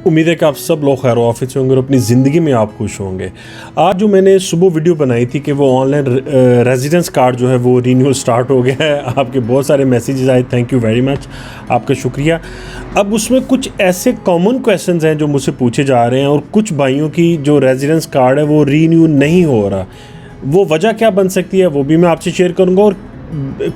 उम्मीद है कि आप सब लोग खैर ऑफिस होंगे और अपनी ज़िंदगी में आप खुश होंगे। आज जो मैंने सुबह वीडियो बनाई थी कि वो ऑनलाइन रेजिडेंस कार्ड जो है वो रीन्यूअल स्टार्ट हो गया है। आपके बहुत सारे मैसेजेस आए, थैंक यू वेरी मच, आपका शुक्रिया। अब उसमें कुछ ऐसे कॉमन क्वेश्चंस हैं जो मुझसे पूछे जा रहे हैं और कुछ भाइयों की जो रेजिडेंस कार्ड है वो रीन्यू नहीं हो रहा, वो वजह क्या बन सकती है वो भी मैं आपसे शेयर करूँगा और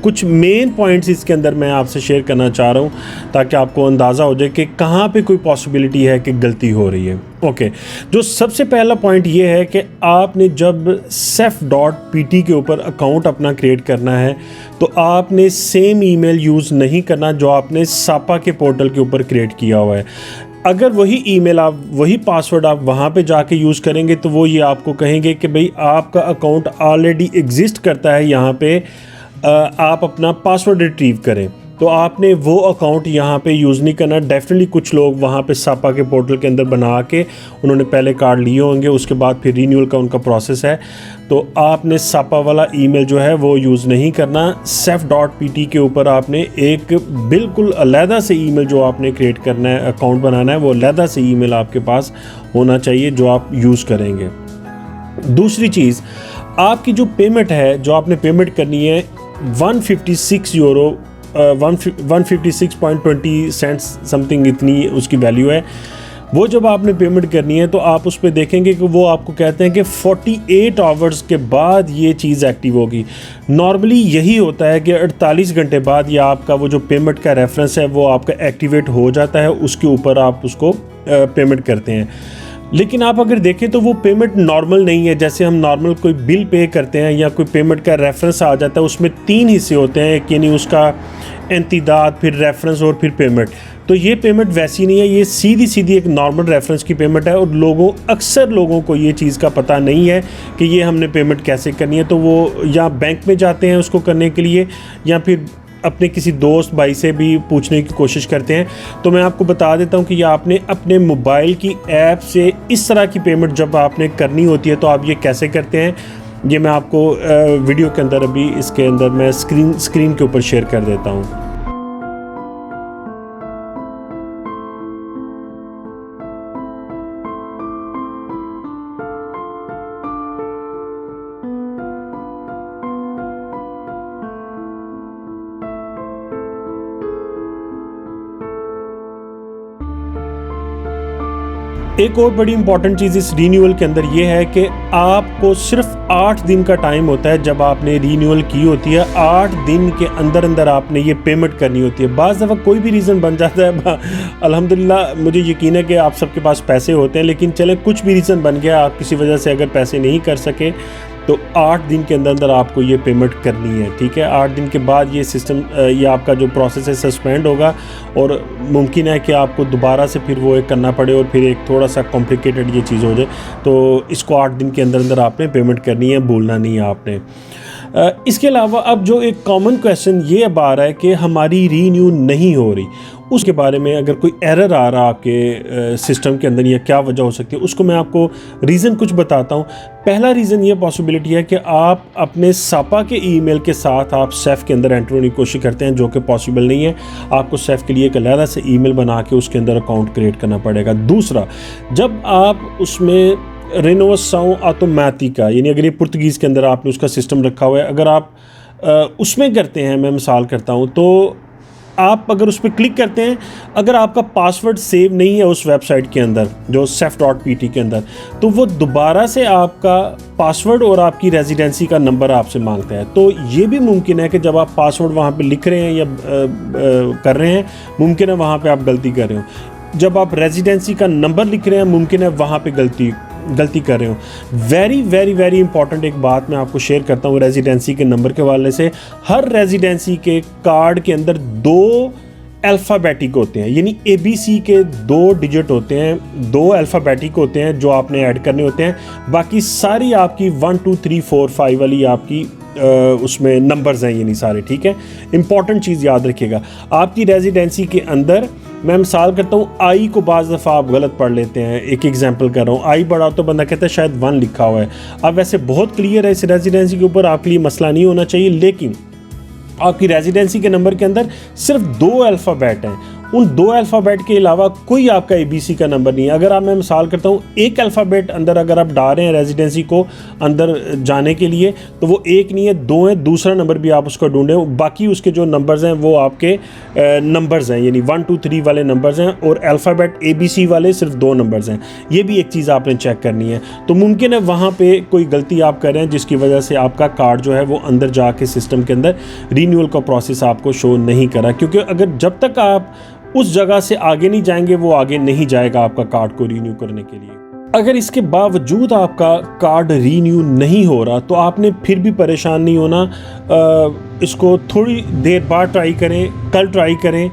कुछ मेन पॉइंट्स इसके अंदर मैं आपसे शेयर करना चाह रहा हूँ ताकि आपको अंदाज़ा हो जाए कि कहाँ पे कोई पॉसिबिलिटी है कि गलती हो रही है। ओके, जो सबसे पहला पॉइंट ये है कि आपने जब cef.pt के ऊपर अकाउंट अपना क्रिएट करना है तो आपने सेम ईमेल यूज़ नहीं करना जो आपने सापा के पोर्टल के ऊपर क्रिएट किया हुआ है। अगर वही ईमेल आप वही पासवर्ड आप वहाँ पे जाके यूज़ करेंगे तो वो ये आपको कहेंगे कि भाई आपका अकाउंट ऑलरेडी एग्जिस्ट करता है, यहाँ पे आप अपना पासवर्ड रिट्रीव करें। तो आपने वो अकाउंट यहाँ पे यूज़ नहीं करना। डेफिनेटली कुछ लोग वहाँ पे सापा के पोर्टल के अंदर बना के उन्होंने पहले कार्ड लिए होंगे, उसके बाद फिर रीन्यूअल का उनका प्रोसेस है, तो आपने सापा वाला ईमेल जो है वो यूज़ नहीं करना। cef.pt के ऊपर आपने एक बिल्कुल अलहदा से ईमेल जो आपने क्रिएट करना है, अकाउंट बनाना है, वो अलहदा से ईमेल आपके पास होना चाहिए जो आप यूज़ करेंगे। दूसरी चीज़, आपकी जो पेमेंट है, जो आपने पेमेंट करनी है 156 यूरो 156.20 सेंट्स समथिंग इतनी उसकी वैल्यू है। वो जब आपने पेमेंट करनी है तो आप उस पर देखेंगे कि वो आपको कहते हैं कि 48 आवर्स के बाद ये चीज़ एक्टिव होगी। नॉर्मली यही होता है कि 48 घंटे बाद या आपका वो जो पेमेंट का रेफरेंस है वो आपका एक्टिवेट हो जाता है, उसके ऊपर आप उसको पेमेंट करते हैं। लेकिन आप अगर देखें तो वो पेमेंट नॉर्मल नहीं है। जैसे हम नॉर्मल कोई बिल पे करते हैं या कोई पेमेंट का रेफरेंस आ जाता है, उसमें 3 हिस्से होते हैं, एक यानी उसका इंतिदाद, फिर रेफरेंस और फिर पेमेंट। तो ये पेमेंट वैसी नहीं है, ये सीधी सीधी एक नॉर्मल रेफरेंस की पेमेंट है और अक्सर लोगों को ये चीज़ का पता नहीं है कि ये हमने पेमेंट कैसे करनी है। तो वो या बैंक में जाते हैं उसको करने के लिए या फिर अपने किसी दोस्त भाई से भी पूछने की कोशिश करते हैं। तो मैं आपको बता देता हूं कि ये आपने अपने मोबाइल की ऐप से इस तरह की पेमेंट जब आपने करनी होती है तो आप ये कैसे करते हैं, ये मैं आपको वीडियो के अंदर अभी इसके अंदर मैं स्क्रीन के ऊपर शेयर कर देता हूं। एक और बड़ी इंपॉर्टेंट चीज़ इस रीन्यूअल के अंदर ये है कि आपको सिर्फ 8 दिन का टाइम होता है जब आपने रीन्यूअल की होती है। 8 दिन के अंदर अंदर आपने ये पेमेंट करनी होती है। बाज़ दफ़ा कोई भी रीज़न बन जाता है, अल्हम्दुलिल्लाह मुझे यकीन है कि आप सबके पास पैसे होते हैं, लेकिन चले कुछ भी रीज़न बन गया, आप किसी वजह से अगर पैसे नहीं कर सके तो 8 दिन के अंदर अंदर आपको ये पेमेंट करनी है, ठीक है। 8 दिन के बाद ये सिस्टम ये आपका जो प्रोसेस है सस्पेंड होगा और मुमकिन है कि आपको दोबारा से फिर वो एक करना पड़े और फिर एक थोड़ा सा कॉम्प्लिकेटेड ये चीज़ हो जाए। तो इसको 8 दिन के अंदर अंदर आपने पेमेंट करनी है, भूलना नहीं है आपने। इसके अलावा अब जो एक कॉमन क्वेश्चन ये अब आ रहा है कि हमारी रीन्यू नहीं हो रही, उसके बारे में अगर कोई एरर आ रहा आपके सिस्टम के अंदर या क्या वजह हो सकती है, उसको मैं आपको रीज़न कुछ बताता हूँ। पहला रीज़न ये पॉसिबिलिटी है कि आप अपने सापा के ईमेल के साथ आप सेफ के अंदर एंटर होने की कोशिश करते हैं, जो कि पॉसिबल नहीं है। आपको सेफ के लिए एक अलग से ईमेल बना के उसके अंदर अकाउंट क्रिएट करना पड़ेगा। दूसरा, जब आप उसमें रेनोवेशन ऑटोमेटिका यानी अगर ये पुर्तगीज़ के अंदर आपने उसका सिस्टम रखा हुआ है, अगर आप उसमें करते हैं, मैं मिसाल करता हूँ, तो आप अगर उस पर क्लिक करते हैं, अगर आपका पासवर्ड सेव नहीं है उस वेबसाइट के अंदर जो cef.pt के अंदर, तो वो दोबारा से आपका पासवर्ड और आपकी रेजिडेंसी का नंबर आपसे मांगता है। तो ये भी मुमकिन है कि जब आप पासवर्ड वहाँ पे लिख रहे हैं या कर रहे हैं, मुमकिन है वहाँ पे आप गलती कर रहे हो। जब आप रेजिडेंसी का नंबर लिख रहे हैं, मुमकिन है वहाँ पे गलती कर रहे हो। वेरी वेरी वेरी इंपॉर्टेंट एक बात मैं आपको शेयर करता हूँ रेजिडेंसी के नंबर के हवाले से। हर रेजिडेंसी के कार्ड के अंदर 2 अल्फ़ाबेटिक होते हैं, यानी ABC के 2 डिजिट होते हैं, 2 अल्फ़ाबेटिक होते हैं जो आपने ऐड करने होते हैं। बाकी सारी आपकी 1 2 3 4 5 वाली आपकी उसमें नंबर्स हैं, यानी सारे, ठीक है। इंपॉर्टेंट चीज़ याद रखिएगा, आपकी रेजिडेंसी के अंदर मैं मिसाल करता हूँ आई को बाज़ दफ़ा आप गलत पढ़ लेते हैं। एक एग्जांपल कर रहा हूँ, आई बड़ा तो बंदा कहता है शायद 1 लिखा हुआ है। अब वैसे बहुत क्लियर है इस रेजिडेंसी के ऊपर, आपके लिए मसला नहीं होना चाहिए, लेकिन आपकी रेजिडेंसी के नंबर के अंदर सिर्फ 2 अल्फ़ाबेट हैं उन 2 अल्फ़ाबेट के अलावा कोई आपका ABC का नंबर नहीं है। अगर मैं मिसाल करता हूँ, एक अल्फ़ाबेट अंदर अगर आप डाल रहे हैं रेजिडेंसी को अंदर जाने के लिए, तो वो 1 नहीं है, 2 है, दूसरा नंबर भी आप उसको ढूंढें। बाकी उसके जो नंबर्स हैं वो आपके नंबर्स हैं, यानी 1 2 3 वाले नंबर्स हैं, और अल्फ़ाबेट ABC वाले सिर्फ 2 नंबर्स हैं। ये भी एक चीज़ आपने चेक करनी है। तो मुमकिन है वहाँ पे कोई गलती आप कर रहे हैं जिसकी वजह से आपका कार्ड जो है वो अंदर जाके सिस्टम के अंदर रीन्यूअल का प्रोसेस आपको शो नहीं करा, क्योंकि अगर जब तक आप उस जगह से आगे नहीं जाएंगे वो आगे नहीं जाएगा आपका कार्ड को रीन्यू करने के लिए। अगर इसके बावजूद आपका कार्ड रीन्यू नहीं हो रहा तो आपने फिर भी परेशान नहीं होना। इसको थोड़ी देर बाद ट्राई करें, कल ट्राई करें,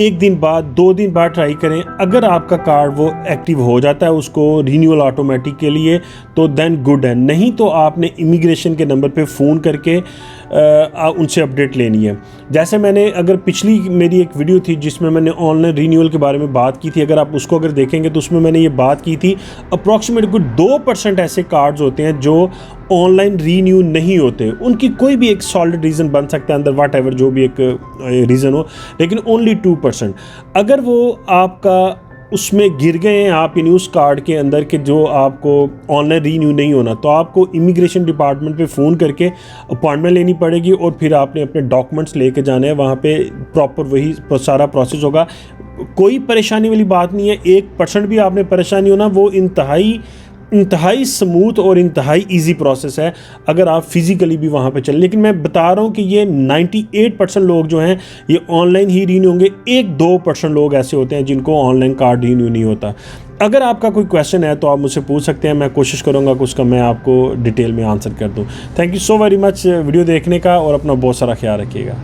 1 दिन बाद, 2 दिन बाद ट्राई करें। अगर आपका कार्ड वो एक्टिव हो जाता है उसको रीन्यूअल ऑटोमेटिक के लिए, तो देन गुड है। नहीं तो आपने इमिग्रेशन के नंबर पे फ़ोन करके उनसे अपडेट लेनी है। जैसे मैंने, अगर पिछली मेरी एक वीडियो थी जिसमें मैंने ऑनलाइन रीन्यूअल के बारे में बात की थी, अगर आप उसको अगर देखेंगे तो उसमें मैंने ये बात की थी अप्रॉक्सीमेट कुछ 2% ऐसे कार्ड्स होते हैं जो ऑनलाइन रीन्यू नहीं होते। उनकी कोई भी एक सॉलिड रीज़न बन सकता है अंदर, वाट एवर जो भी एक रीज़न हो, लेकिन ओनली 2%। अगर वो आपका उसमें गिर गए हैं आप इन उस कार्ड के अंदर कि जो आपको ऑनलाइन रीन्यू नहीं होना, तो आपको इमिग्रेशन डिपार्टमेंट पे फ़ोन करके अपॉइंटमेंट लेनी पड़ेगी और फिर आपने अपने डॉक्यूमेंट्स लेके जाने हैं। वहाँ पे प्रॉपर वही सारा प्रोसेस होगा। कोई परेशानी वाली बात नहीं है, 1% भी आपने परेशानी होना, वो इंतहाई स्मूथ और इंतहाई इजी प्रोसेस है अगर आप फिज़िकली भी वहाँ पे चलें। लेकिन मैं बता रहा हूँ कि ये 98% लोग जो हैं ये ऑनलाइन ही रीन्यू होंगे। 1-2% लोग ऐसे होते हैं जिनको ऑनलाइन कार्ड रीन्यू नहीं होता। अगर आपका कोई क्वेश्चन है तो आप मुझसे पूछ सकते हैं, मैं कोशिश करूँगा कि उसका मैं आपको डिटेल में आंसर कर दूँ। Thank you so very much video देखने का, और अपना बहुत सारा ख्याल रखिएगा।